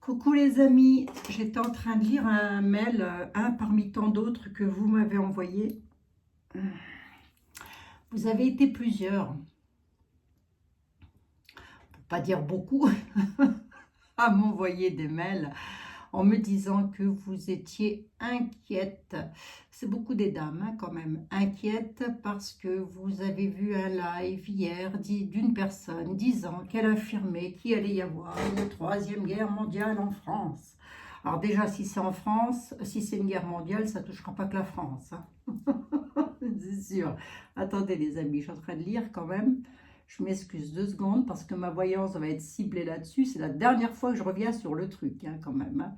Coucou les amis, j'étais en train de lire un mail, un parmi tant d'autres que vous m'avez envoyé. Vous avez été plusieurs, pour pas dire beaucoup, à m'envoyer des mails en me disant que vous étiez inquiète. C'est beaucoup des dames quand même, inquiètes parce que vous avez vu un live hier d'une personne disant qu'elle affirmait qu'il allait y avoir une troisième guerre mondiale en France. Alors déjà, si c'est en France, si c'est une guerre mondiale, ça ne touchera pas que la France. C'est sûr. Attendez les amis, je suis en train de lire quand même. Je m'excuse 2 secondes parce que ma voyance va être ciblée là-dessus. C'est la dernière fois que je reviens sur le truc quand même.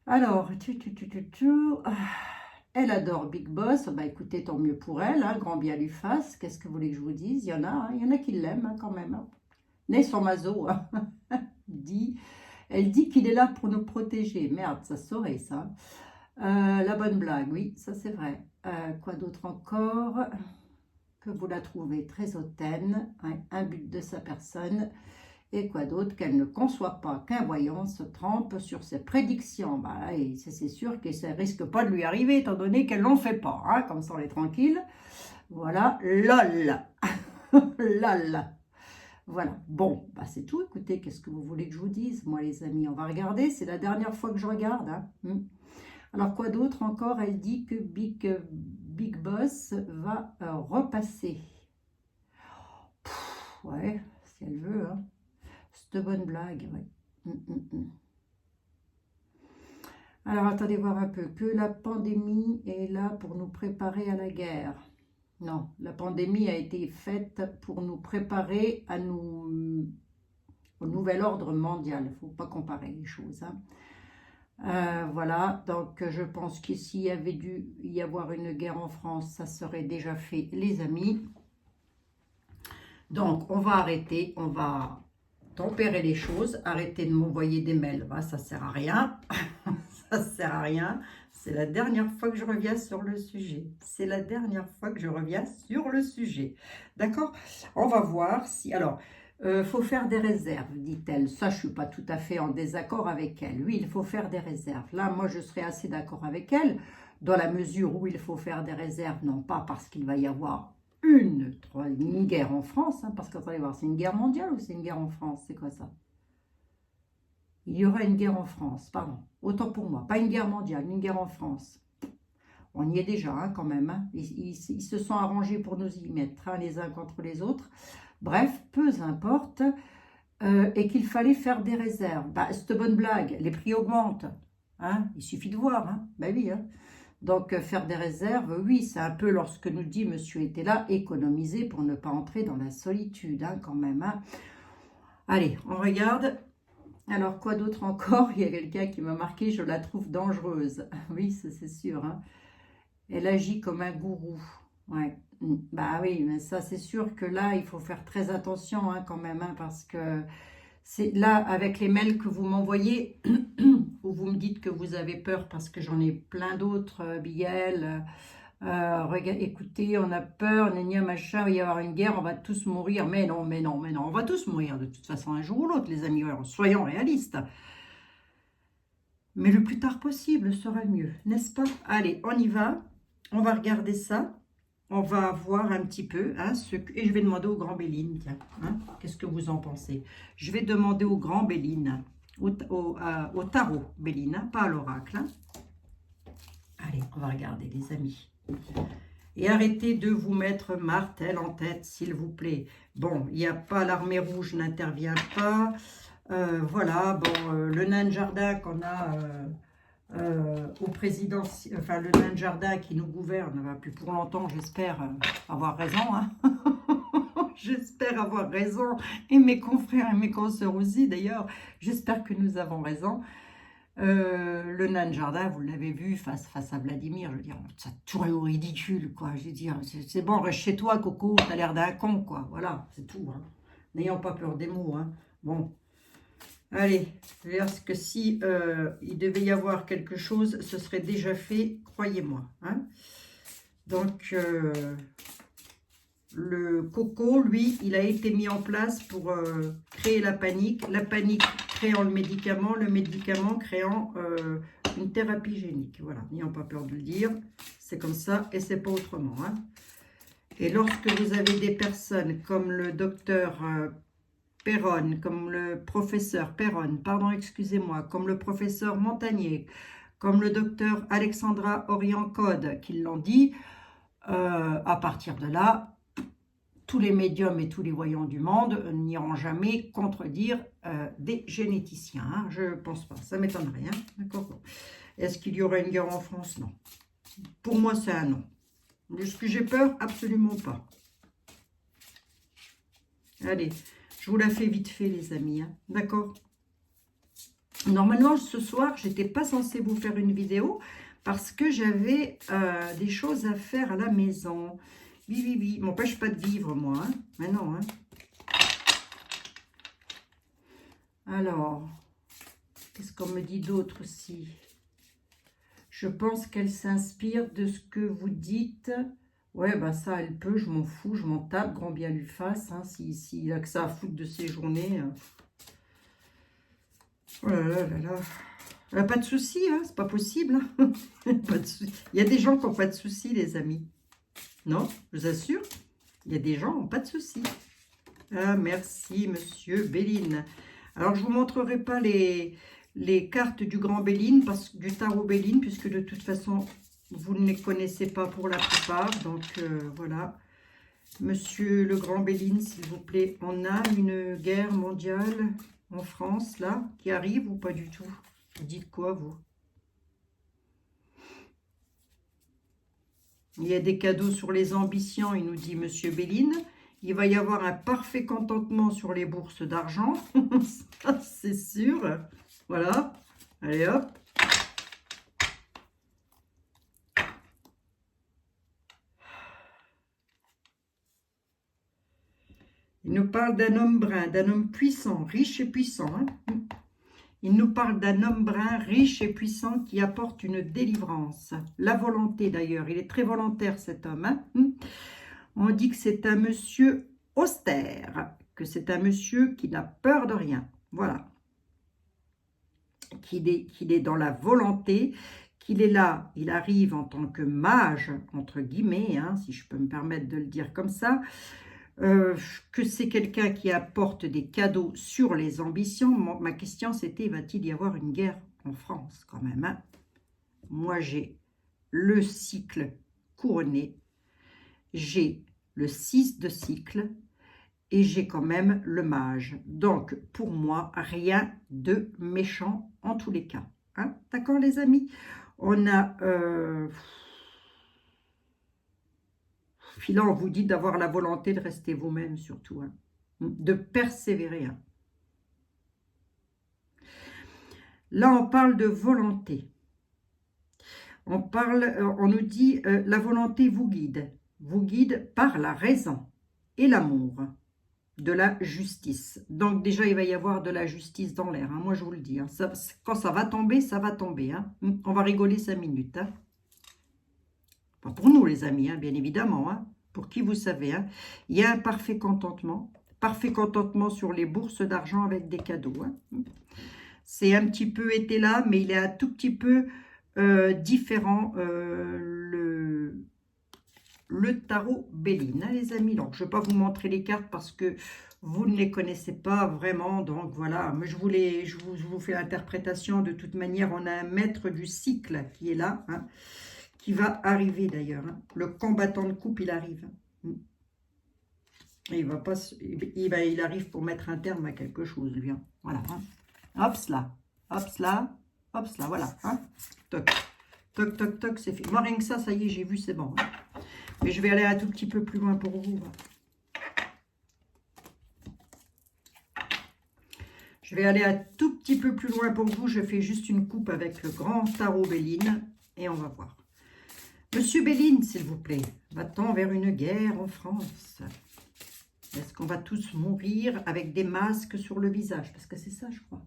Alors, elle adore Big Boss. Bah écoutez, tant mieux pour elle. Grand bien lui fasse. Qu'est-ce que vous voulez que je vous dise? Il y en a qui l'aiment quand même. Né sur Mazo. Elle dit qu'il est là pour nous protéger. Merde, ça se saurait ça. La bonne blague, oui, ça c'est vrai. Quoi d'autre encore? Que vous la trouvez très hautaine, un but de sa personne, et quoi d'autre? Qu'elle ne conçoit pas qu'un voyant se trompe sur ses prédictions. Bah, et c'est sûr que ça risque pas de lui arriver, étant donné qu'elle n'en fait pas, comme ça on est tranquille. Voilà, lol, lol. Voilà, bon, bah c'est tout. Écoutez, qu'est-ce que vous voulez que je vous dise? Moi les amis, on va regarder, c'est la dernière fois que je regarde. Alors, quoi d'autre encore? Elle dit que Big Boss va repasser. Ouais, si elle veut. C'est de bonne blague, ouais. Alors, attendez voir un peu. Que la pandémie est là pour nous préparer à la guerre. Non, la pandémie a été faite pour nous préparer au nouvel ordre mondial. Il ne faut pas comparer les choses, voilà, donc je pense que s'il y avait dû y avoir une guerre en France, ça serait déjà fait, les amis. Donc, on va arrêter, on va tempérer les choses, arrêter de m'envoyer des mails, ça sert à rien, ça sert à rien. C'est la dernière fois que je reviens sur le sujet. C'est la dernière fois que je reviens sur le sujet. D'accord? On va voir si... Alors, faut faire des réserves, dit-elle. Ça, je ne suis pas tout à fait en désaccord avec elle. Oui, il faut faire des réserves. Là, moi, je serais assez d'accord avec elle, dans la mesure où il faut faire des réserves, non pas parce qu'il va y avoir une guerre en France, parce qu'attendez voir, c'est une guerre mondiale ou c'est une guerre en France? C'est quoi ça? Il y aura une guerre en France, pardon. Autant pour moi, pas une guerre mondiale, une guerre en France. On y est déjà quand même. Ils se sont arrangés pour nous y mettre les uns contre les autres. Bref, peu importe, et qu'il fallait faire des réserves. Bah, cette bonne blague, les prix augmentent, il suffit de voir, ben oui. Donc, faire des réserves, oui, c'est un peu lorsque nous dit monsieur était là, économiser pour ne pas entrer dans la solitude, quand même. Allez, on regarde. Alors, quoi d'autre encore? Il y a quelqu'un qui m'a marqué, je la trouve dangereuse. Oui, c'est sûr. Elle agit comme un gourou. Ouais. Bah oui, mais ça c'est sûr que là, il faut faire très attention quand même, parce que c'est là, avec les mails que vous m'envoyez, où vous me dites que vous avez peur, parce que j'en ai plein d'autres, Biel, écoutez, on a peur, machin, il va y avoir une guerre, on va tous mourir. Mais non, mais non, mais non, on va tous mourir de toute façon, un jour ou l'autre, les amis, soyons réalistes. Mais le plus tard possible sera le mieux, n'est-ce pas? Allez, on y va. On va regarder ça. On va voir un petit peu. Et je vais demander au grand Béline. Tiens, qu'est-ce que vous en pensez? Je vais demander au grand Béline, au tarot Béline, pas à l'oracle. Allez, on va regarder, les amis. Et arrêtez de vous mettre Martel en tête, s'il vous plaît. Bon, il n'y a pas, l'armée rouge n'intervient pas. Voilà, bon, le nain de jardin qu'on a au président, enfin le nain de jardin qui nous gouverne, va plus pour longtemps, j'espère avoir raison. J'espère avoir raison, et mes confrères et mes consoeurs aussi d'ailleurs, j'espère que nous avons raison. Le nain de jardin, vous l'avez vu face à Vladimir, je veux dire, ça tourne au ridicule, quoi. Je veux dire, c'est bon, reste chez toi, Coco, t'as l'air d'un con, quoi. Voilà, c'est tout. N'ayons pas peur des mots. Bon, allez, parce que si il devait y avoir quelque chose, ce serait déjà fait, croyez-moi. Donc, Le coco, lui, il a été mis en place pour créer la panique créant le médicament créant une thérapie génique. Voilà, n'ayons pas peur de le dire, c'est comme ça et c'est pas autrement. Hein. Et lorsque vous avez des personnes comme le docteur Perron, comme le professeur Perron, pardon, excusez-moi, comme le professeur Montagnier, comme le docteur Alexandra Orion-Code qui l'ont dit, à partir de là, tous les médiums et tous les voyants du monde n'iront jamais contredire des généticiens. Hein, je ne pense pas, ça m'étonnerait. Hein, d'accord. Est-ce qu'il y aura une guerre en France? Non. Pour moi, c'est un non. Est-ce que j'ai peur? Absolument pas. Allez, je vous la fais vite fait, les amis. Hein, d'accord. Normalement, ce soir, je n'étais pas censée vous faire une vidéo parce que j'avais des choses à faire à la maison. Oui, m'empêche pas de vivre, moi. Hein. Mais non, hein. Alors, qu'est-ce qu'on me dit d'autre aussi? Je pense qu'elle s'inspire de ce que vous dites. Ouais, bah ça, elle peut, je m'en fous, je m'en tape, grand bien lui fasse. Hein, s'il a que ça à foutre de ses journées. Oh là là là là. Elle n'a pas de soucis, hein, c'est pas possible. Hein. Pas de soucis. Il y a des gens qui n'ont pas de soucis, les amis. Non, je vous assure, il y a des gens qui n'ont pas de soucis. Ah, merci, monsieur Béline. Alors, je ne vous montrerai pas les cartes du grand Béline, du tarot Béline, puisque de toute façon, vous ne les connaissez pas pour la plupart. Donc, voilà. Monsieur le grand Béline, s'il vous plaît, on a une guerre mondiale en France, là, qui arrive ou pas du tout? Vous dites quoi, vous? Il y a des cadeaux sur les ambitions, il nous dit monsieur Béline. Il va y avoir un parfait contentement sur les bourses d'argent. Ça, c'est sûr. Voilà. Allez, hop. Il nous parle d'un homme brun, d'un homme puissant, riche et puissant. Hein. Il nous parle d'un homme brun, riche et puissant qui apporte une délivrance. La volonté d'ailleurs, il est très volontaire cet homme. Hein. On dit que c'est un monsieur austère, que c'est un monsieur qui n'a peur de rien. Voilà. Qu'il est dans la volonté, qu'il est là, il arrive en tant que mage, entre guillemets, hein, si je peux me permettre de le dire comme ça, que c'est quelqu'un qui apporte des cadeaux sur les ambitions. Ma question c'était, va-t-il y avoir une guerre en France quand même, hein? Moi j'ai le cycle couronné, j'ai le 6 de cycle et j'ai quand même le mage. Donc pour moi, rien de méchant en tous les cas. Hein? D'accord les amis? On a... Puis là, on vous dit d'avoir la volonté de rester vous-même surtout, hein, de persévérer. Hein. Là, on parle de volonté. On nous dit la volonté vous guide par la raison et l'amour, de la justice. Donc déjà, il va y avoir de la justice dans l'air, hein, moi je vous le dis. Hein. Quand ça va tomber, ça va tomber. Hein. On va rigoler 5 minutes. Hein. Pas pour nous les amis, hein, bien évidemment. Hein. Pour qui vous savez, hein. Il y a un parfait contentement sur les bourses d'argent avec des cadeaux. Hein. C'est un petit peu été là, mais il est un tout petit peu différent, le tarot Béline, hein, les amis. Donc, je ne vais pas vous montrer les cartes parce que vous ne les connaissez pas vraiment. Donc, voilà, mais je vous fais l'interprétation. De toute manière, on a un maître du cycle qui est là, hein, qui va arriver d'ailleurs. Hein. Le combattant de coupe, il arrive. Et il arrive pour mettre un terme à quelque chose, lui. Hein. Voilà. Hein. Hop, cela. Hop, cela. Hop, cela. Voilà. Hein. Toc. Toc, toc, toc, c'est fait. Moi, rien que ça, ça y est, j'ai vu, c'est bon. Hein. Mais je vais aller un tout petit peu plus loin pour vous. Je vais aller un tout petit peu plus loin pour vous. Je fais juste une coupe avec le grand tarot Béline. Et on va voir. Monsieur Béline, s'il vous plaît, va-t-on vers une guerre en France? Est-ce qu'on va tous mourir avec des masques sur le visage? Parce que c'est ça, je crois.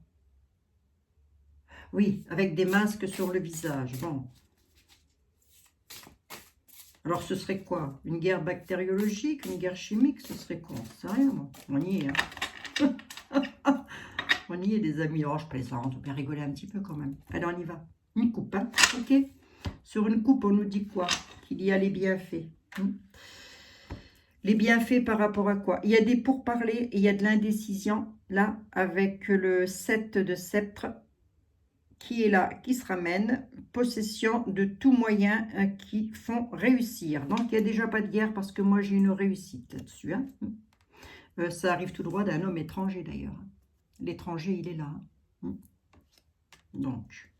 Oui, avec des masques sur le visage. Bon. Alors, ce serait quoi? Une guerre bactériologique, une guerre chimique? Ce serait quoi? On sait rien, moi. On y est, hein. On y est, les amis. Oh, je plaisante, on peut rigoler un petit peu quand même. Allez, on y va. Une coupe, hein. Ok. Sur une coupe, on nous dit quoi? Qu'il y a les bienfaits. Les bienfaits par rapport à quoi? Il y a des pourparlers et il y a de l'indécision, là, avec le 7 de sceptre, qui est là, qui se ramène, possession de tout moyen qui font réussir. Donc, il n'y a déjà pas de guerre parce que moi, j'ai une réussite là-dessus. Hein. Ça arrive tout droit d'un homme étranger, d'ailleurs. L'étranger, il est là. Hein. Donc,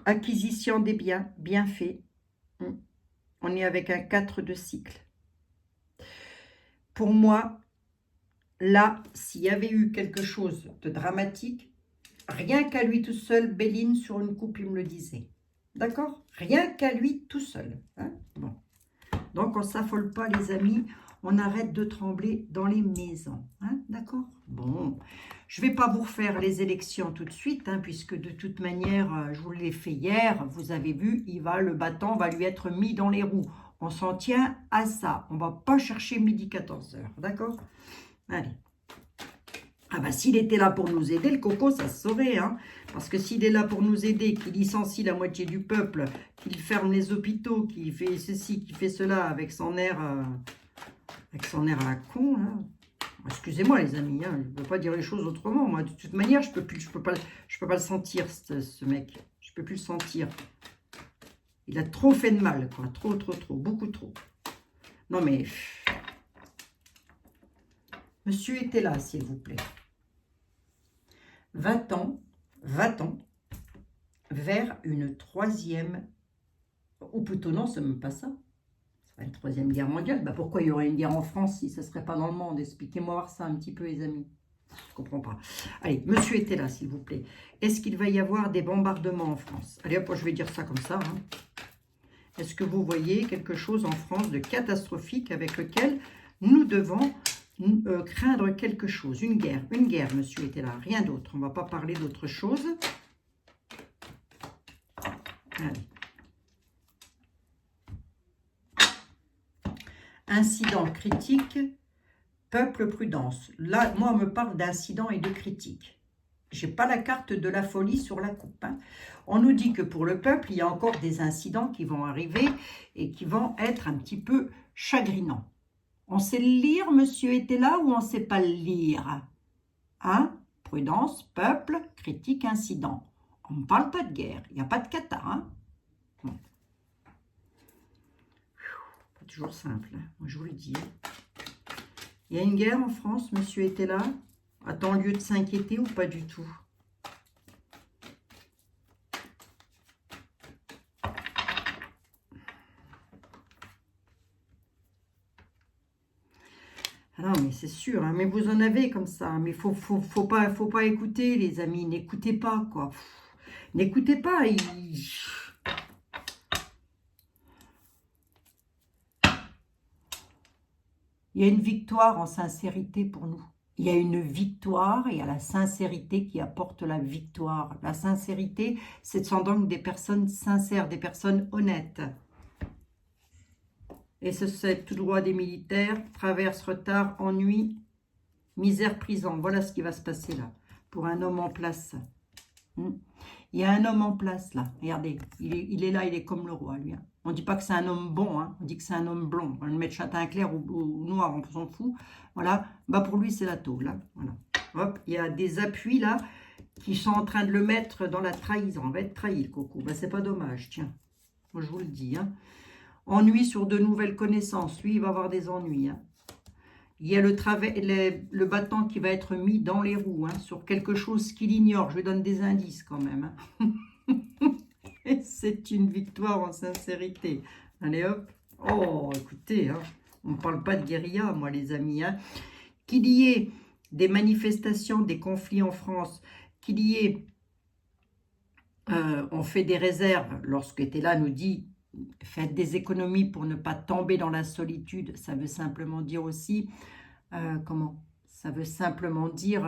acquisition des biens, bien fait. On est avec un 4 de cycle. Pour moi, là, s'il y avait eu quelque chose de dramatique, rien qu'à lui tout seul, Béline, sur une coupe, il me le disait. D'accord? Rien qu'à lui tout seul. Hein? Bon. Donc, on ne s'affole pas, les amis. On arrête de trembler dans les maisons. Hein? D'accord? Bon. Je ne vais pas vous refaire les élections tout de suite, hein, puisque de toute manière, je vous l'ai fait hier. Vous avez vu, le bâton va lui être mis dans les roues. On s'en tient à ça. On ne va pas chercher midi 14h. D'accord? Allez. Ah bah s'il était là pour nous aider, le coco, ça se saurait. Hein, parce que s'il est là pour nous aider, qu'il licencie la moitié du peuple, qu'il ferme les hôpitaux, qu'il fait ceci, qu'il fait cela avec son air à la con, là. Excusez-moi les amis, hein, je ne peux pas dire les choses autrement. Moi, de toute manière, je peux pas le sentir, ce mec. Je ne peux plus le sentir. Il a trop fait de mal, quoi. Trop, beaucoup trop. Non mais... Monsieur était là, s'il vous plaît. Va-t-on vers une troisième, ou plutôt non, c'est même pas ça. C'est pas une troisième guerre mondiale. Bah pourquoi il y aurait une guerre en France si ça ne serait pas dans le monde? Expliquez-moi voir ça un petit peu, les amis. Je comprends pas. Allez, monsieur était là, s'il vous plaît. Est-ce qu'il va y avoir des bombardements en France? Allez hop, je vais dire ça comme ça. Hein. Est-ce que vous voyez quelque chose en France de catastrophique avec lequel nous devons craindre quelque chose? Une guerre, monsieur était là, rien d'autre. On ne va pas parler d'autre chose. Allez. Incident critique, peuple prudence. Là, moi, on me parle d'incident et de critique. Je n'ai pas la carte de la folie sur la coupe. Hein. On nous dit que pour le peuple, il y a encore des incidents qui vont arriver et qui vont être un petit peu chagrinants. On sait le lire, monsieur était là, ou on ne sait pas le lire? Hein? Prudence, peuple, critique, incident. On ne parle pas de guerre, il n'y a pas de cata. Hein? Bon. Pas toujours simple, hein? Moi je vous le dis. Il y a une guerre en France, monsieur était là. A-t-on lieu de s'inquiéter ou pas du tout? Ah non, mais c'est sûr, hein, mais vous en avez comme ça. Mais faut pas écouter, les amis. N'écoutez pas, quoi. N'écoutez pas. Il y a une victoire en sincérité pour nous. Il y a une victoire et il y a la sincérité qui apporte la victoire. La sincérité, ce sont donc des personnes sincères, des personnes honnêtes. Et c'est tout droit des militaires, traverse, retard, ennui, misère, prison. Voilà ce qui va se passer là, pour un homme en place. Il y a un homme en place là, regardez, il est là, il est comme le roi lui. Hein. On ne dit pas que c'est un homme bon, hein. On dit que c'est un homme blond. On va le mettre châtain clair ou noir, on s'en fout. Voilà, bah pour lui c'est la tôle. Hein. Voilà. Hop, il y a des appuis là qui sont en train de le mettre dans la trahison. On va être trahi le coco, bah c'est pas dommage, tiens. Moi je vous le dis. Hein. Ennui sur de nouvelles connaissances, lui il va avoir des ennuis. Hein. Il y a le bâton qui va être mis dans les roues, hein, sur quelque chose qu'il ignore. Je lui donne des indices quand même. Hein. C'est une victoire en sincérité. Allez hop. Oh, écoutez, hein, on ne parle pas de guérilla, moi les amis. Hein. Qu'il y ait des manifestations, des conflits en France, qu'il y ait... on fait des réserves. Lorsqu'Etela nous dit... Faites des économies pour ne pas tomber dans la solitude. Ça veut simplement dire aussi, ça veut simplement dire,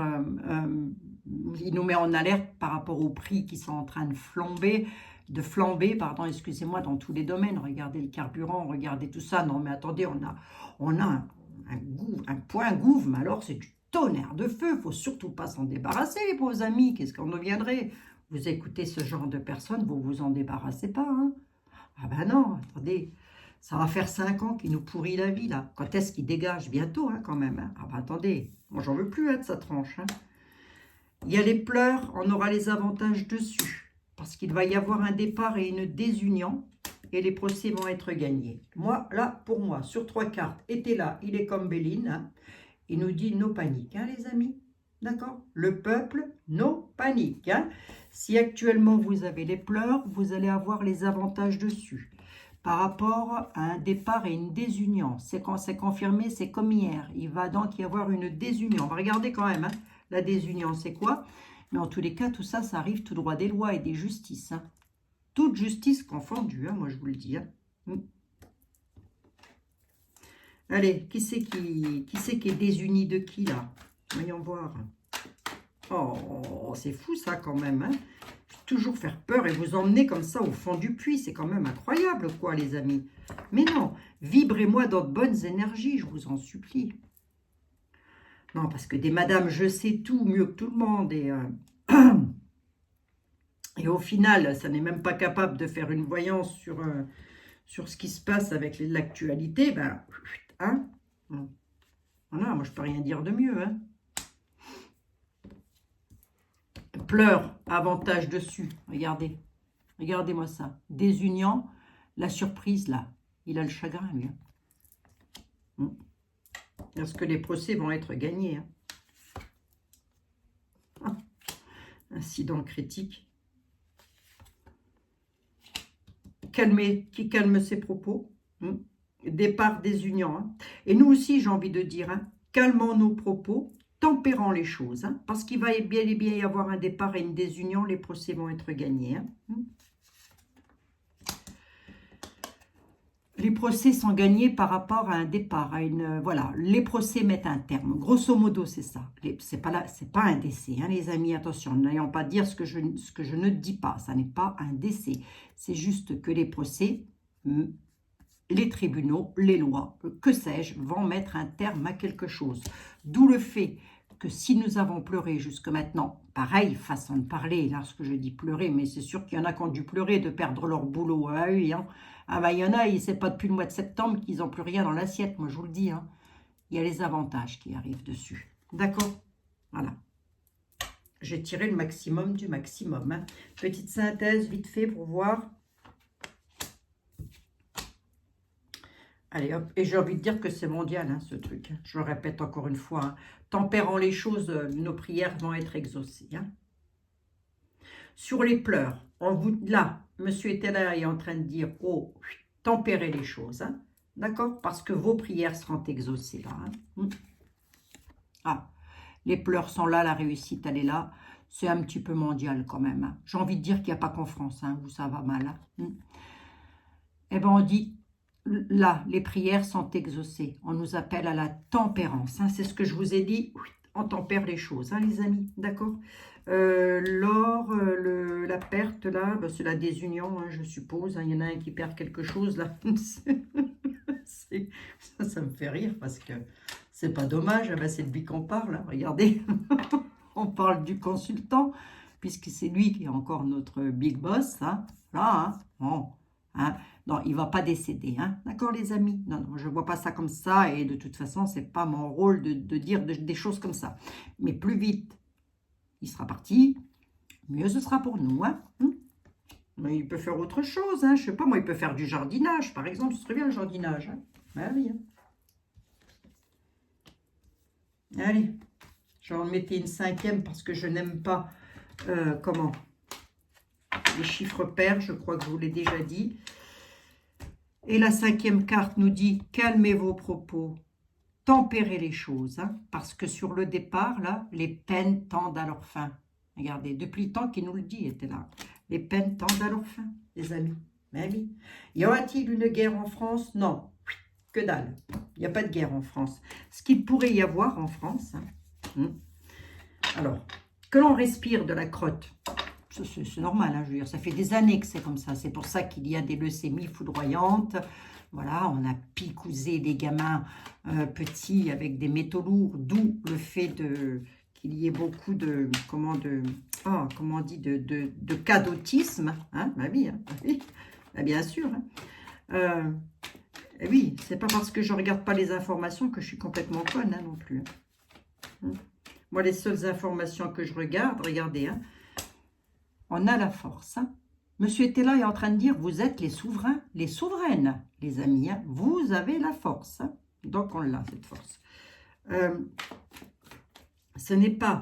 il nous met en alerte par rapport aux prix qui sont en train de flamber. de flamber, pardon, excusez-moi, dans tous les domaines. Regardez le carburant, regardez tout ça. Non, mais attendez, on a un point gouffre, mais alors c'est du tonnerre de feu. Il ne faut surtout pas s'en débarrasser, les pauvres amis. Qu'est-ce qu'on deviendrait? Vous écoutez ce genre de personnes, vous vous en débarrassez pas. Hein? Ah ben non, attendez. Ça va faire 5 ans qu'il nous pourrit la vie, là. Quand est-ce qu'il dégage? Bientôt, hein, quand même. Hein. Ah ben attendez, moi j'en veux plus, hein, de sa tranche. Hein. Il y a les pleurs, on aura les avantages dessus. Parce qu'il va y avoir un départ et une désunion. Et les procès vont être gagnés. Moi, là, pour moi, sur 3 cartes, était là, il est comme Béline. Hein. Il nous dit no panique, hein, les amis. D'accord? Le peuple, no panique. Hein. Si actuellement vous avez les pleurs, vous allez avoir les avantages dessus. Par rapport à un départ et une désunion. C'est quand c'est confirmé, c'est comme hier. Il va donc y avoir une désunion. On va regarder quand même. Hein. La désunion, c'est quoi? Mais en tous les cas, tout ça, ça arrive tout droit des lois et des justices. Hein. Toute justice confondue, hein, moi je vous le dis. Hein. Allez, qui c'est qui est désuni de qui, là? Voyons voir. Oh, c'est fou ça quand même. Hein. Toujours faire peur et vous emmener comme ça au fond du puits. C'est quand même incroyable, quoi, les amis. Mais non, vibrez-moi dans de bonnes énergies, je vous en supplie. Non, parce que des madames, je sais tout mieux que tout le monde. Et au final, ça n'est même pas capable de faire une voyance sur ce qui se passe avec l'actualité. Ben, hein, voilà, moi, je peux rien dire de mieux, hein. Pleurs, avantage dessus. Regardez. Regardez-moi ça. Désunion, la surprise, là. Il a le chagrin, lui. Est-ce que les procès vont être gagnés? Hein. Incident critique. Qui calme ses propos. Départ désunion. Hein. Et nous aussi, j'ai envie de dire, hein, calmons nos propos. Tempérant les choses, hein, parce qu'il va bien et bien y avoir un départ et une désunion, les procès vont être gagnés. Hein. Les procès sont gagnés par rapport à un départ, à une voilà, les procès mettent un terme. Grosso modo, c'est ça. C'est pas un décès, hein, les amis. Attention, n'ayons pas dire ce que je ne dis pas. Ça n'est pas un décès. C'est juste que les procès, les tribunaux, les lois, que sais-je, vont mettre un terme à quelque chose. D'où le fait que si nous avons pleuré jusque maintenant, pareil, façon de parler, lorsque je dis pleurer, mais c'est sûr qu'il y en a qui ont dû pleurer de perdre leur boulot. Ah oui, hein. Ah ben, il y en a, c'est pas depuis le mois de septembre qu'ils n'ont plus rien dans l'assiette, moi je vous le dis. Hein. Il y a les avantages qui arrivent dessus. D'accord? Voilà. J'ai tiré le maximum du maximum. Hein. Petite synthèse vite fait pour voir. Allez, hop, et j'ai envie de dire que c'est mondial, hein, ce truc. Hein. Je le répète encore une fois. Hein. Tempérant les choses, nos prières vont être exaucées. Hein. Sur les pleurs, là, monsieur était là et est en train de dire, oh, tempérez les choses. Hein. D'accord? Parce que vos prières seront exaucées là. Hein. Ah, les pleurs sont là, la réussite, elle est là. C'est un petit peu mondial quand même. Hein. J'ai envie de dire qu'il n'y a pas qu'en France, hein, où ça va mal. Hein. Eh bien, on dit... Là, les prières sont exaucées. On nous appelle à la tempérance. Hein. C'est ce que je vous ai dit. On tempère les choses, hein, les amis. D'accord? L'or, la perte, là, ben, c'est la désunion, hein, je suppose. Hein. Il y en a un qui perd quelque chose, là. Ça me fait rire parce que c'est pas dommage. Ben, c'est de lui qu'on parle. Hein. Regardez, on parle du consultant, puisque c'est lui qui est encore notre big boss. Hein. Là, hein. Bon, hein. Non, il ne va pas décéder, hein. D'accord, les amis? Non, je ne vois pas ça comme ça, et de toute façon, ce n'est pas mon rôle de dire des choses comme ça. Mais plus vite il sera parti, mieux ce sera pour nous, hein. Mais il peut faire autre chose, hein. Je ne sais pas, moi, il peut faire du jardinage, par exemple. Ce serait bien le jardinage, hein. Ben oui, hein. Allez, je vais en mettre une 5e parce que je n'aime pas, les chiffres pairs, je crois que je vous l'ai déjà dit. Et la 5e carte nous dit, calmez vos propos, tempérez les choses, hein, parce que sur le départ, là, les peines tendent à leur fin. Regardez, depuis le temps qu'il nous le dit, était là. Les peines tendent à leur fin, les amis. Mais oui. Y aura-t-il une guerre en France? Non, que dalle. Il n'y a pas de guerre en France. Ce qu'il pourrait y avoir en France, hein, alors, que l'on respire de la crotte, c'est normal, hein, je veux dire, ça fait des années que c'est comme ça. C'est pour ça qu'il y a des leucémies foudroyantes. Voilà, on a picousé des gamins petits avec des métaux lourds, d'où le fait qu'il y ait beaucoup de, comment on dit, de cas d'autisme. Hein, bah oui, hein, bah oui, bah bien sûr. Hein. Et oui, c'est pas parce que je regarde pas les informations que je suis complètement conne hein, non plus. Hein. Moi, les seules informations que je regarde, regardez, hein, on a la force. Hein. Monsieur était là et en train de dire, vous êtes les souverains, les souveraines, les amis. Hein. Vous avez la force. Hein. Donc, on l'a, cette force. Ce n'est pas...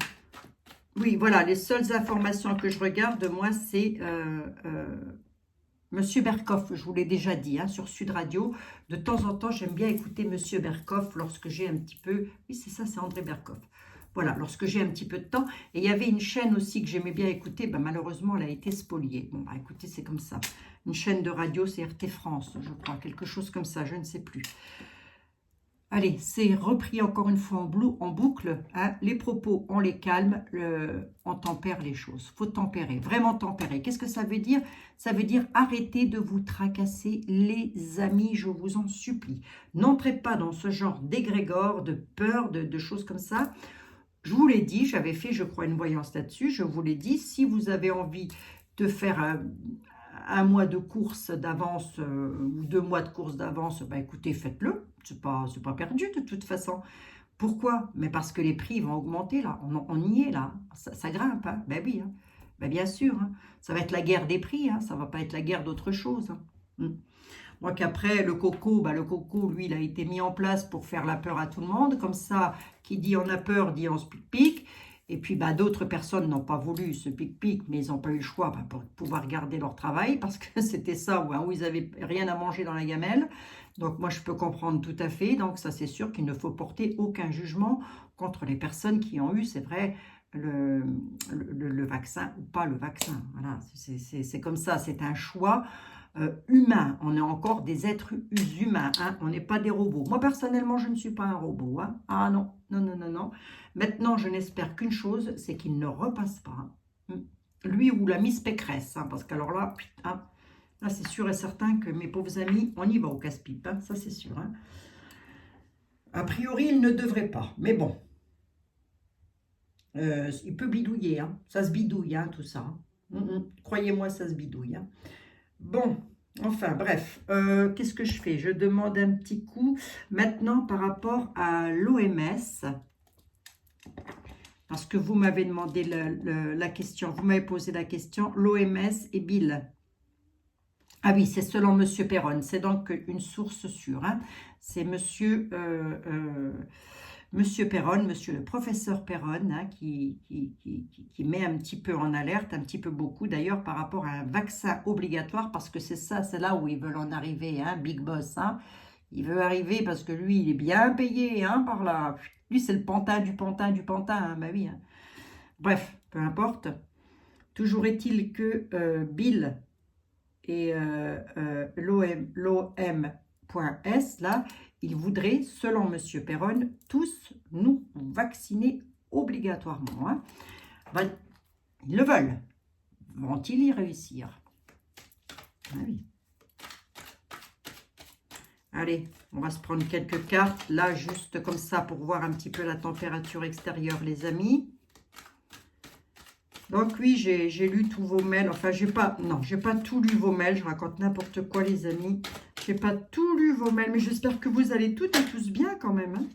Oui, voilà, les seules informations que je regarde, moi, c'est... Monsieur Berkoff, je vous l'ai déjà dit, hein, sur Sud Radio. De temps en temps, j'aime bien écouter Monsieur Berkoff lorsque j'ai un petit peu... Oui, c'est ça, c'est André Berkoff. Voilà, lorsque j'ai un petit peu de temps. Et il y avait une chaîne aussi que j'aimais bien écouter. Ben, malheureusement, elle a été spoliée. Bon, bah, écoutez, c'est comme ça. Une chaîne de radio, c'est RT France, je crois. Quelque chose comme ça, je ne sais plus. Allez, c'est repris encore une fois en boucle. Hein. Les propos, on les calme, on tempère les choses. Il faut tempérer, vraiment tempérer. Qu'est-ce que ça veut dire? Ça veut dire arrêtez de vous tracasser, les amis, je vous en supplie. N'entrez pas dans ce genre d'égrégore, de peur, de choses comme ça. Je vous l'ai dit, j'avais fait, je crois, une voyance là-dessus. Je vous l'ai dit, si vous avez envie de faire un mois de course d'avance ou 2 mois de course d'avance, bah écoutez, faites-le. C'est pas perdu de toute façon. Pourquoi? Mais parce que les prix vont augmenter là. On y est là. Ça grimpe. Hein. Ben oui. Hein. Ben bien sûr. Hein. Ça va être la guerre des prix. Hein. Ça va pas être la guerre d'autre chose. Hein. Moi qu'après, le coco, lui, il a été mis en place pour faire la peur à tout le monde. Comme ça, qui dit on a peur, dit on se pique-pique. Et puis, d'autres personnes n'ont pas voulu ce pic-pic, mais ils n'ont pas eu le choix pour pouvoir garder leur travail, parce que c'était ça où ils n'avaient rien à manger dans la gamelle. Donc, moi, je peux comprendre tout à fait. Donc, ça, c'est sûr qu'il ne faut porter aucun jugement contre les personnes qui ont eu, c'est vrai, le vaccin ou pas le vaccin. Voilà, c'est comme ça, c'est un choix humain. On est encore des êtres humains, hein. On n'est pas des robots. Moi, personnellement, je ne suis pas un robot. Hein. Ah non, non, non, non, non. Maintenant, je n'espère qu'une chose, c'est qu'il ne repasse pas. Hein. Lui ou la Miss Pécresse, hein, parce qu'alors là, hein, là c'est sûr et certain que mes pauvres amis, on y va au casse-pipe, hein, ça c'est sûr. Hein. A priori, il ne devrait pas, mais bon. Il peut bidouiller, hein. Ça se bidouille, hein, tout ça. Croyez-moi, ça se bidouille. Hein. Bon, enfin bref, qu'est-ce que je fais? Je demande un petit coup maintenant par rapport à l'OMS. Parce que vous m'avez demandé la question, vous m'avez posé la question, l'OMS et Bill. Ah oui, c'est selon M. Perron, c'est donc une source sûre. Hein. C'est M. Perron, monsieur le professeur Perron, hein, qui met un petit peu en alerte, un petit peu beaucoup d'ailleurs, par rapport à un vaccin obligatoire, parce que c'est ça, c'est là où ils veulent en arriver, hein, Big Boss. Hein. Il veut arriver parce que lui, il est bien payé hein, par là. Lui, c'est le pantin du pantin du pantin. Hein, bah oui. Hein. Bref, peu importe. Toujours est-il que Bill et l'OM.S, là, ils voudraient, selon M. Perron, tous nous vacciner obligatoirement. Hein. Ben, ils le veulent. Vont-ils y réussir? Ah oui. Allez, on va se prendre quelques cartes, là, juste comme ça, pour voir un petit peu la température extérieure, les amis. Donc oui, j'ai lu tous vos mails. Enfin, j'ai pas tout lu vos mails. Je raconte n'importe quoi, les amis. J'ai pas tout lu vos mails, mais j'espère que vous allez toutes et tous bien quand même. Hein.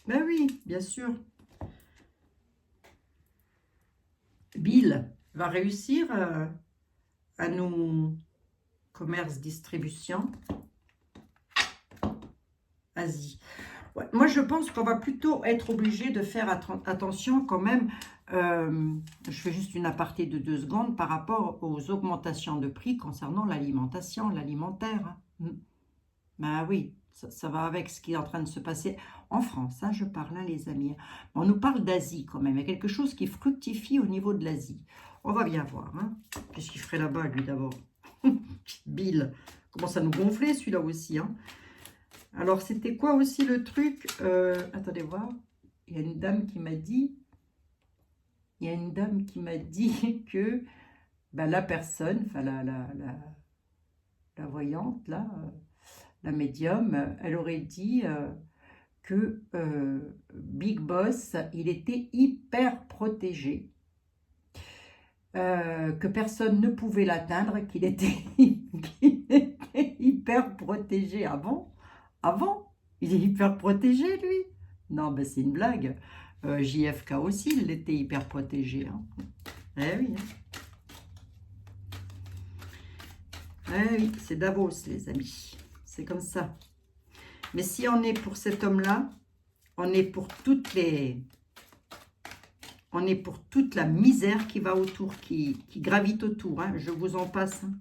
Ben oui, bien sûr. Bill va réussir à nous... Commerce, distribution, Asie. Ouais, moi, je pense qu'on va plutôt être obligé de faire attention quand même. Je fais juste une aparté de 2 secondes par rapport aux augmentations de prix concernant l'alimentation, l'alimentaire. Hein. Ben oui, ça va avec ce qui est en train de se passer en France. Hein, je parle, hein, les amis. On nous parle d'Asie quand même. Il y a quelque chose qui fructifie au niveau de l'Asie. On va bien voir. Hein. Qu'est-ce qu'il ferait là-bas, lui, d'abord? Bill, commence à nous gonfler celui-là aussi. Hein. Alors, c'était quoi aussi le truc? Attendez voir. Il y a une dame qui m'a dit... il y a une dame qui m'a dit que ben, la personne, enfin la voyante, là, la médium, elle aurait dit que Big Boss, il était hyper protégé, que personne ne pouvait l'atteindre, qu'il était, qu'il était hyper protégé. Avant, il est hyper protégé, lui. Non, ben c'est une blague. JFK aussi, il était hyper protégé. Hein. Eh oui. Eh oui, c'est Davos, les amis. C'est comme ça. Mais si on est pour cet homme-là, on est pour toutes les... On est pour toute la misère qui va autour, qui gravite autour. Hein. Je vous en passe. Hein.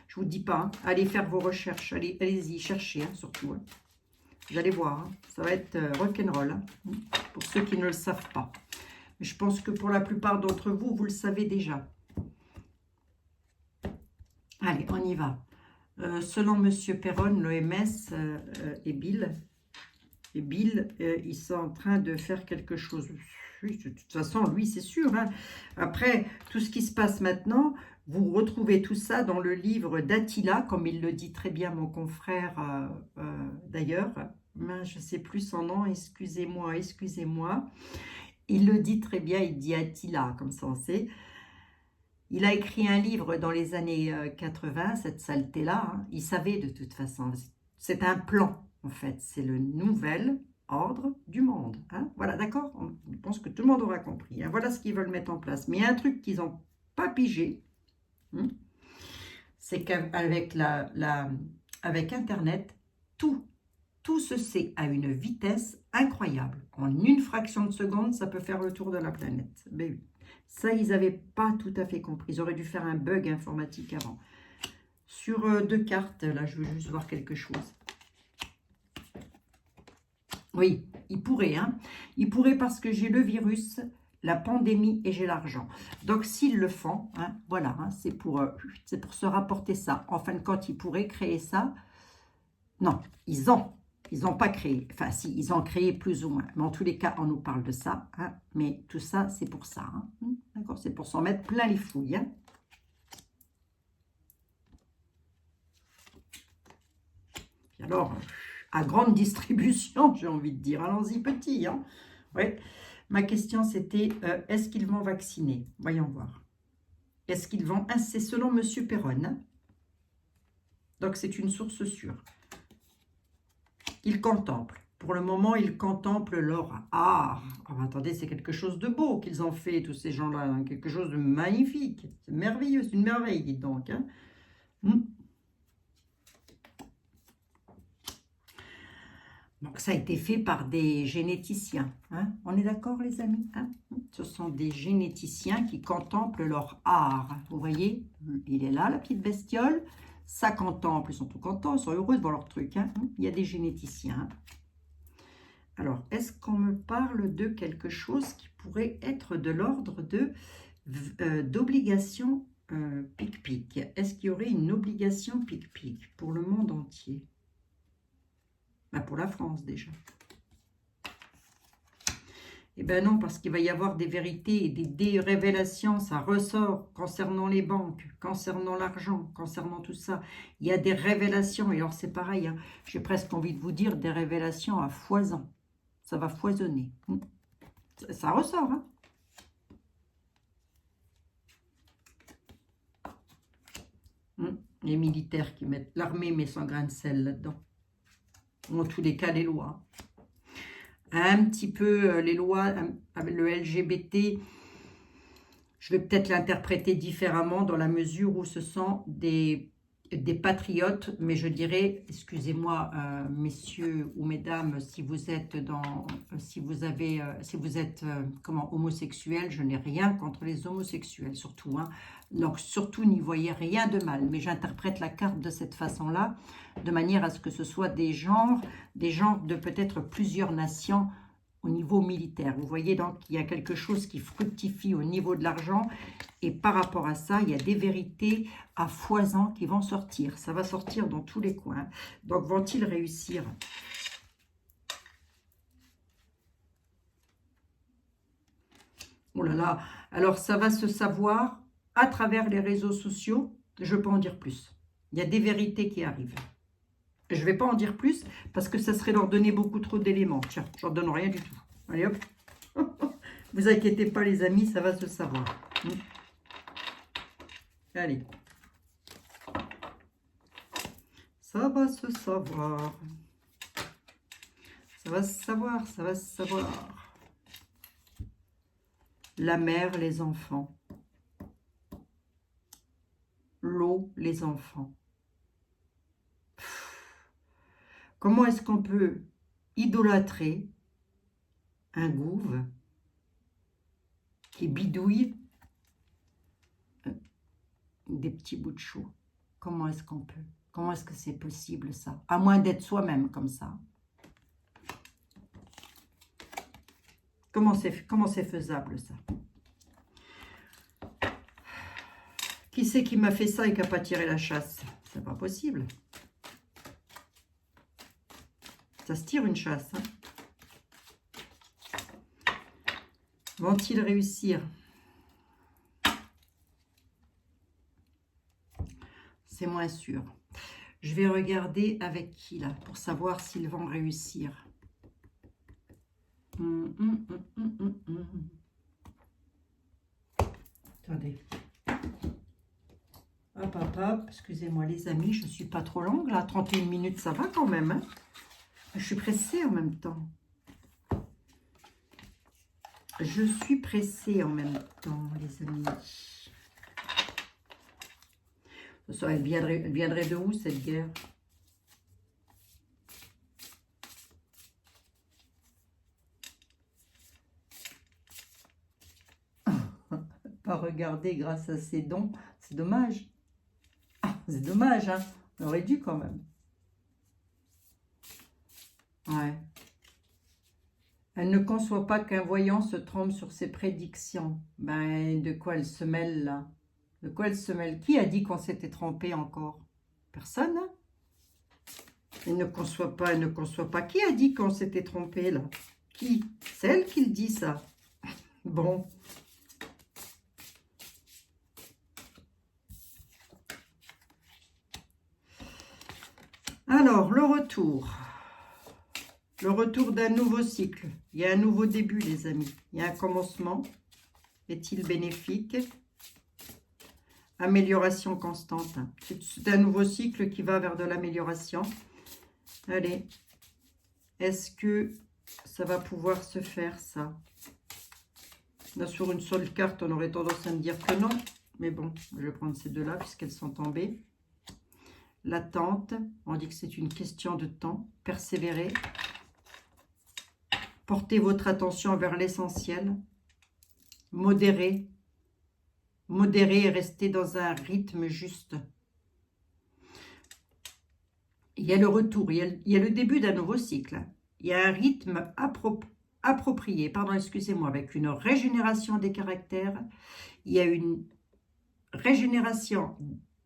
Je vous dis pas. Hein. Allez faire vos recherches. Allez-y, cherchez, hein, surtout. Hein. Vous allez voir. Hein. Ça va être rock'n'roll. Hein, pour ceux qui ne le savent pas. Mais je pense que pour la plupart d'entre vous, vous le savez déjà. Allez, on y va. Selon M. Perron, l'OMS et Bill, ils sont en train de faire quelque chose. De toute façon, lui, c'est sûr. Hein. Après, tout ce qui se passe maintenant, vous retrouvez tout ça dans le livre d'Attila, comme il le dit très bien mon confrère d'ailleurs. Je ne sais plus son nom, excusez-moi. Il le dit très bien, il dit Attila, comme ça on sait. Il a écrit un livre dans les années 80, cette saleté-là. Hein. Il savait de toute façon. C'est un plan, en fait. C'est le nouvel ordre du monde. Hein. Voilà, d'accord? Je pense que tout le monde aura compris. Hein. Voilà ce qu'ils veulent mettre en place. Mais il y a un truc qu'ils n'ont pas pigé. Hein, c'est qu'avec avec Internet, tout se sait à une vitesse incroyable. En une fraction de seconde, ça peut faire le tour de la planète. Ben oui. Ça, ils n'avaient pas tout à fait compris. Ils auraient dû faire un bug informatique avant. Sur 2 cartes, là, je veux juste voir quelque chose. Oui, ils pourraient. Hein. Ils pourraient parce que j'ai le virus, la pandémie et j'ai l'argent. Donc, s'ils le font, hein, voilà, hein, c'est pour se rapporter ça. En fin de compte, ils pourraient créer ça. Non, ils n'ont pas créé. Enfin, si, ils ont créé plus ou moins. Mais en tous les cas, on nous parle de ça. Hein. Mais tout ça, c'est pour ça. Hein. D'accord, c'est pour s'en mettre plein les fouilles. Hein. Et alors, à grande distribution, j'ai envie de dire. Allons-y petit. Hein. Ouais. Ma question, c'était, est-ce qu'ils vont vacciner? Voyons voir. Est-ce qu'ils vont... Ah, c'est selon M. Perron. Hein. Donc, c'est une source sûre. Ils contemplent. Pour le moment, ils contemplent leur art. Oh, attendez, c'est quelque chose de beau qu'ils ont fait, tous ces gens-là. Hein. Quelque chose de magnifique. C'est merveilleux, c'est une merveille, dites donc. Hein. Donc, ça a été fait par des généticiens. Hein. On est d'accord, les amis? Hein. Ce sont des généticiens qui contemplent leur art. Vous voyez, il est là, la petite bestiole. Ça contemple, ils sont tout contents, ils sont heureux de voir leur truc. Hein. Il y a des généticiens. Alors, est-ce qu'on me parle de quelque chose qui pourrait être de l'ordre d'obligation pic-pic? Est-ce qu'il y aurait une obligation pic-pic pour le monde entier? Ben, pour la France, déjà. Eh bien non, parce qu'il va y avoir des vérités et des révélations, ça ressort concernant les banques, concernant l'argent, concernant tout ça. Il y a des révélations, et alors c'est pareil, hein, j'ai presque envie de vous dire des révélations à foison. Ça va foisonner. Ça ressort, hein. Les militaires qui mettent, l'armée met son grain de sel là-dedans. En tous les cas, les lois. Un petit peu les lois avec le LGBT, je vais peut-être l'interpréter différemment dans la mesure où ce sont des patriotes, mais je dirais, excusez-moi, messieurs ou mesdames, si vous êtes homosexuel, je n'ai rien contre les homosexuels, surtout, hein. Donc, surtout, n'y voyez rien de mal, mais j'interprète la carte de cette façon-là, de manière à ce que ce soit des genres de peut-être plusieurs nations au niveau militaire. Vous voyez, donc, il y a quelque chose qui fructifie au niveau de l'argent, et par rapport à ça, il y a des vérités à foison qui vont sortir. Ça va sortir dans tous les coins. Donc, vont-ils réussir ? Oh là là. Alors, ça va se savoir à travers les réseaux sociaux. Je peux en dire plus. Il y a des vérités qui arrivent. Je ne vais pas en dire plus parce que ça serait leur donner beaucoup trop d'éléments. Tiens, je ne leur donne rien du tout. Allez hop. Vous inquiétez pas les amis, ça va se savoir. Allez. Ça va se savoir. Ça va se savoir, ça va se savoir. La mer, les enfants. L'eau, les enfants. Comment est-ce qu'on peut idolâtrer un gouve qui bidouille des petits bouts de chou? Comment est-ce qu'on peut? Comment est-ce que c'est possible ça? À moins d'être soi-même comme ça. Comment c'est faisable ça? Qui c'est qui m'a fait ça et qui n'a pas tiré la chasse? C'est pas possible. Ça se tire une chasse. Hein. Vont-ils réussir? C'est moins sûr. Je vais regarder avec qui là pour savoir s'ils vont réussir. Attendez. Hop, hop, hop. Excusez-moi les amis, je ne suis pas trop longue là. 31 minutes, ça va quand même. Hein. Je suis pressée en même temps. Je suis pressée en même temps, les amis. Ça, elle viendrait de où cette guerre? Pas regarder grâce à ses dons, c'est dommage. Ah, c'est dommage, hein. On aurait dû quand même. Ouais. Elle ne conçoit pas qu'un voyant se trompe sur ses prédictions. Ben, de quoi elle se mêle là? De quoi elle se mêle? Qui a dit qu'on s'était trompé encore? Personne, hein? Elle ne conçoit pas, elle ne conçoit pas. Qui a dit qu'on s'était trompé là? Qui? C'est elle qui le dit ça. Bon. Alors, le retour. Le retour d'un nouveau cycle. Il y a un nouveau début, les amis. Il y a un commencement. Est-il bénéfique? Amélioration constante. C'est un nouveau cycle qui va vers de l'amélioration. Allez. Est-ce que ça va pouvoir se faire, ça? Là, sur une seule carte, on aurait tendance à me dire que non. Mais bon, je vais prendre ces deux-là puisqu'elles sont tombées. L'attente. On dit que c'est une question de temps. Persévérer. Portez votre attention vers l'essentiel. Modérez. Modérez et restez dans un rythme juste. Il y a le retour, il y a le début d'un nouveau cycle. Il y a un rythme approprié, excusez-moi, avec une régénération des caractères. Il y a une régénération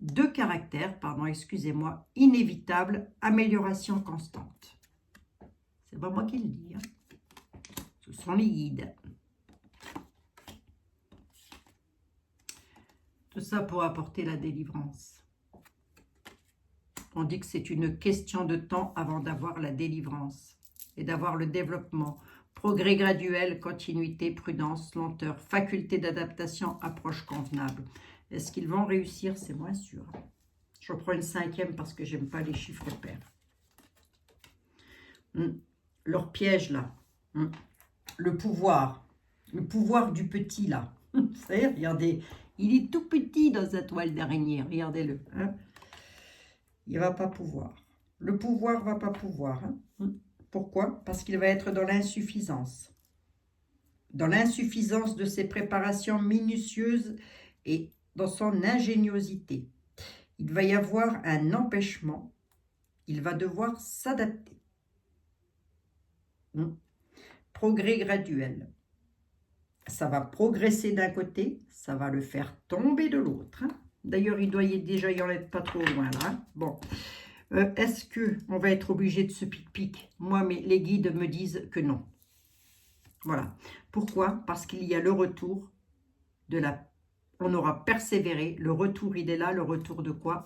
de caractères, excusez-moi, inévitable, amélioration constante. C'est pas moi qui le dis, hein. Ce sont les guides. Tout ça pour apporter la délivrance. On dit que c'est une question de temps avant d'avoir la délivrance et d'avoir le développement. Progrès graduel, continuité, prudence, lenteur, faculté d'adaptation, approche convenable. Est-ce qu'ils vont réussir? C'est moins sûr. Je reprends une cinquième parce que j'aime pas les chiffres pairs. Leur piège là. Le pouvoir du petit là. Vous savez, regardez, il est tout petit dans sa toile d'araignée, regardez-le. Hein. Il ne va pas pouvoir. Le pouvoir ne va pas pouvoir. Hein. Pourquoi? Parce qu'il va être dans l'insuffisance. Dans l'insuffisance de ses préparations minutieuses et dans son ingéniosité. Il va y avoir un empêchement. Il va devoir s'adapter. Progrès graduel. Ça va progresser d'un côté, ça va le faire tomber de l'autre. Hein. D'ailleurs, il doit déjà y en être pas trop loin là. Hein. Bon, est-ce qu'on va être obligé de se pic-pic? Moi, les guides me disent que non. Voilà. Pourquoi? Parce qu'il y a le retour de la... On aura persévéré. Le retour, il est là. Le retour de quoi?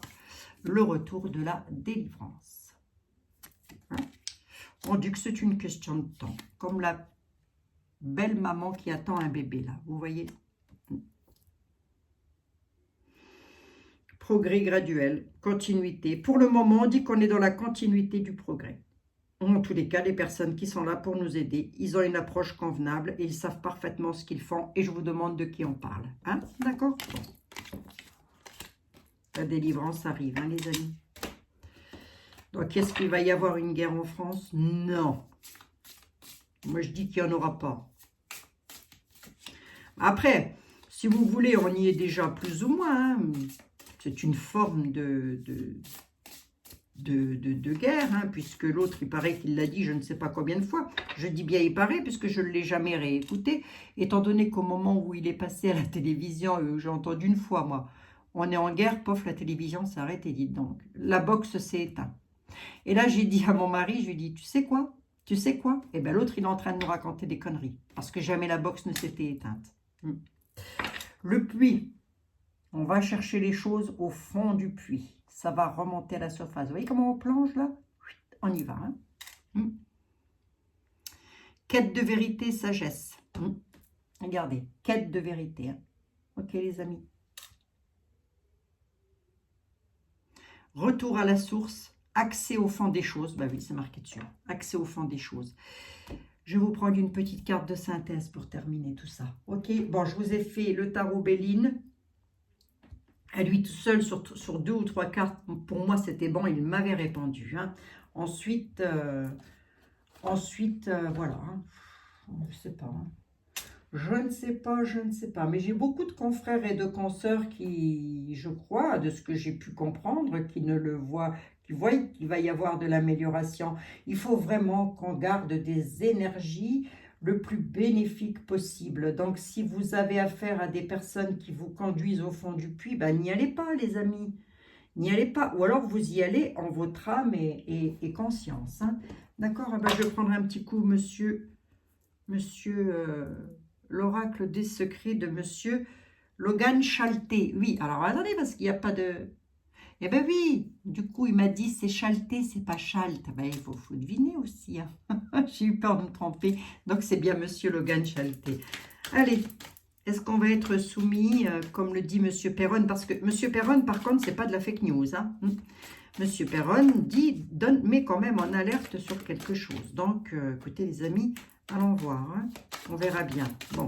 Le retour de la délivrance. Hein? On dit que c'est une question de temps. Comme la belle maman qui attend un bébé, là. Vous voyez? Progrès graduel, continuité. Pour le moment, on dit qu'on est dans la continuité du progrès. En tous les cas, les personnes qui sont là pour nous aider, ils ont une approche convenable et ils savent parfaitement ce qu'ils font. Et je vous demande de qui on parle. Hein? D'accord? Bon. La délivrance arrive, hein, les amis. Donc, est-ce qu'il va y avoir une guerre en France? Non. Moi, je dis qu'il n'y en aura pas. Après, si vous voulez, on y est déjà plus ou moins. Hein. C'est une forme de guerre, hein, puisque l'autre, il paraît qu'il l'a dit je ne sais pas combien de fois. Je dis bien il paraît, puisque je ne l'ai jamais réécouté, étant donné qu'au moment où il est passé à la télévision, j'ai entendu une fois, moi, on est en guerre, pof, la télévision s'est arrêtée, dites donc. La boxe s'est éteinte. Et là, j'ai dit à mon mari, je lui ai dit, tu sais quoi? Tu sais quoi? Eh bien, l'autre, il est en train de nous raconter des conneries, parce que jamais la boxe ne s'était éteinte. Le puits, on va chercher les choses au fond du puits. Ça va remonter à la surface. Vous voyez comment on plonge là? On y va. Hein? Quête de vérité, sagesse. Regardez, quête de vérité. Hein? Ok les amis. Retour à la source, accès au fond des choses. Bah oui, c'est marqué dessus. Accès au fond des choses. Je vais vous prendre une petite carte de synthèse pour terminer tout ça. Ok, bon, je vous ai fait le tarot Béline. À lui tout seul, sur 2 ou 3 cartes, pour moi, c'était bon, il m'avait répondu. Hein. Ensuite, voilà. Hein. Je ne sais pas. Hein. Je ne sais pas. Mais j'ai beaucoup de confrères et de consoeurs qui, je crois, de ce que j'ai pu comprendre, qui ne le voient, qui voient qu'il va y avoir de l'amélioration. Il faut vraiment qu'on garde des énergies le plus bénéfique possible. Donc, si vous avez affaire à des personnes qui vous conduisent au fond du puits, ben, n'y allez pas, les amis. N'y allez pas. Ou alors, vous y allez en votre âme et conscience. Hein. D'accord? Ben, je vais prendre un petit coup, monsieur l'oracle des secrets de monsieur Logan Chalté. Oui, alors attendez, parce qu'il n'y a pas de... Eh ben oui, du coup, il m'a dit c'est Chalté, c'est pas Chalt. Ben, il faut deviner aussi. Hein. J'ai eu peur de me tromper. Donc, c'est bien monsieur Logan Chalté. Allez, est-ce qu'on va être soumis, comme le dit monsieur Perron? Parce que monsieur Perron, par contre, c'est pas de la fake news. Hein. Monsieur Perron dit, met quand même en alerte sur quelque chose. Donc, écoutez les amis, allons voir. Hein. On verra bien. Bon.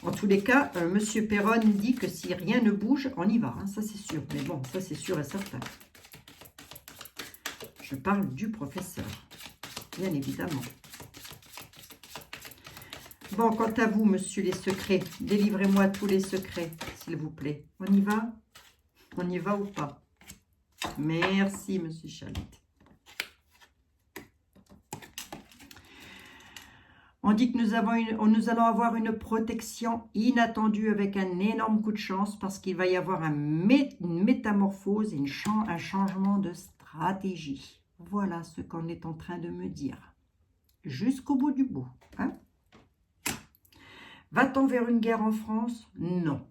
En tous les cas, monsieur Perron dit que si rien ne bouge, on y va. Hein, ça, c'est sûr. Mais bon, ça, c'est sûr et certain. Je parle du professeur. Bien évidemment. Bon, quant à vous, monsieur les secrets, délivrez-moi tous les secrets, s'il vous plaît. On y va? On y va ou pas? Merci, monsieur Chalit. On dit que nous allons avoir une protection inattendue avec un énorme coup de chance parce qu'il va y avoir une métamorphose, un changement de stratégie. Voilà ce qu'on est en train de me dire. Jusqu'au bout du bout. Hein? Va-t-on vers une guerre en France? Non.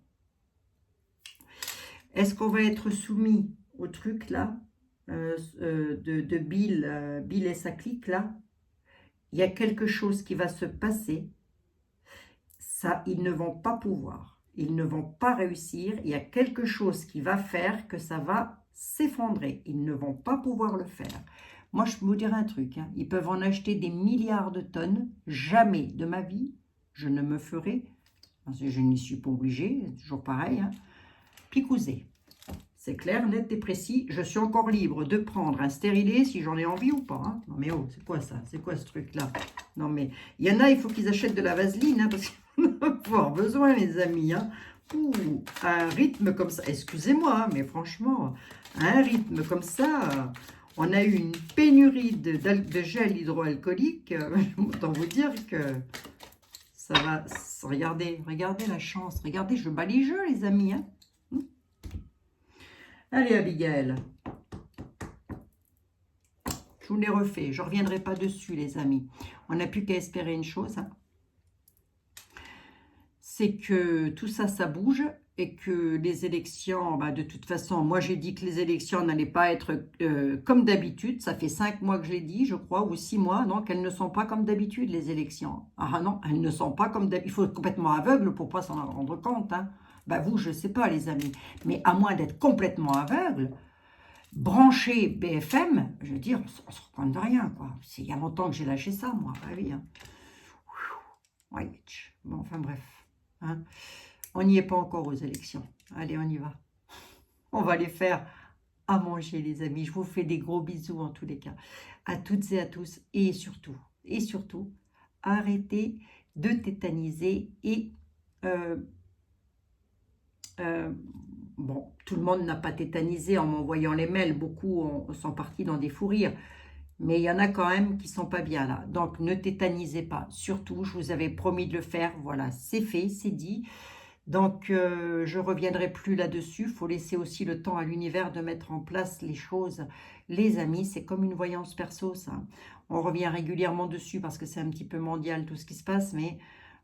Est-ce qu'on va être soumis au truc là de Bill et sa clique là? Il y a quelque chose qui va se passer. Ça, ils ne vont pas pouvoir. Ils ne vont pas réussir. Il y a quelque chose qui va faire que ça va s'effondrer. Ils ne vont pas pouvoir le faire. Moi, je peux vous dire un truc. Hein. Ils peuvent en acheter des milliards de tonnes. Jamais de ma vie, je ne me ferai, parce que je n'y suis pas obligée, c'est toujours pareil, hein, picouser. C'est clair, net et précis. Je suis encore libre de prendre un stérilet si j'en ai envie ou pas. Hein. Non mais oh, c'est quoi ça? C'est quoi ce truc-là? Non mais, il y en a, il faut qu'ils achètent de la vaseline, hein, parce qu'on va avoir besoin, les amis. Hein. Ouh, à un rythme comme ça, excusez-moi, hein, mais franchement, à un rythme comme ça, on a eu une pénurie de gel hydroalcoolique. Autant vous dire que ça va... Regardez la chance. Regardez, je bats les jeux, les amis. Hein. Allez, Abigail. Je vous l'ai refait. Je ne reviendrai pas dessus, les amis. On n'a plus qu'à espérer une chose. Hein. c'est que tout ça, ça bouge et que les élections, bah, de toute façon, moi j'ai dit que les élections n'allaient pas être comme d'habitude. Ça fait 5 mois que je l'ai dit, je crois, ou 6 mois, donc elles ne sont pas comme d'habitude, les élections. Ah non, elles ne sont pas comme d'habitude. Il faut être complètement aveugle pour ne pas s'en rendre compte. Hein. Bah, vous, je ne sais pas, les amis. Mais à moins d'être complètement aveugle, brancher BFM, je veux dire, on ne se rend compte de rien, quoi. Il y a longtemps que j'ai lâché ça, moi. Ah oui, hein. Ouais. Bon, enfin bref. Hein. On n'y est pas encore aux élections. Allez, on y va. On va les faire à manger, les amis. Je vous fais des gros bisous en tous les cas. À toutes et à tous. Et surtout, arrêtez de tétaniser. Et, bon, tout le monde n'a pas tétanisé en m'envoyant les mails. Beaucoup sont partis dans des fous rires. Mais il y en a quand même qui sont pas bien là. Donc, ne tétanisez pas. Surtout, je vous avais promis de le faire. Voilà, c'est fait, c'est dit. Donc, je ne reviendrai plus là-dessus. Il faut laisser aussi le temps à l'univers de mettre en place les choses. Les amis, c'est comme une voyance perso, ça. On revient régulièrement dessus parce que c'est un petit peu mondial tout ce qui se passe. Mais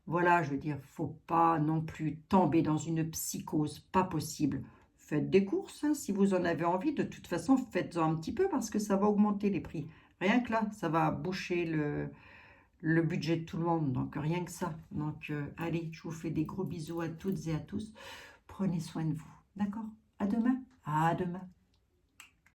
voilà, je veux dire, faut pas non plus tomber dans une psychose. Pas possible. Faites des courses, hein, si vous en avez envie. De toute façon, faites-en un petit peu parce que ça va augmenter les prix. Rien que là, ça va boucher le budget de tout le monde, donc rien que ça. Donc, allez, je vous fais des gros bisous à toutes et à tous. Prenez soin de vous, d'accord? À demain. À demain.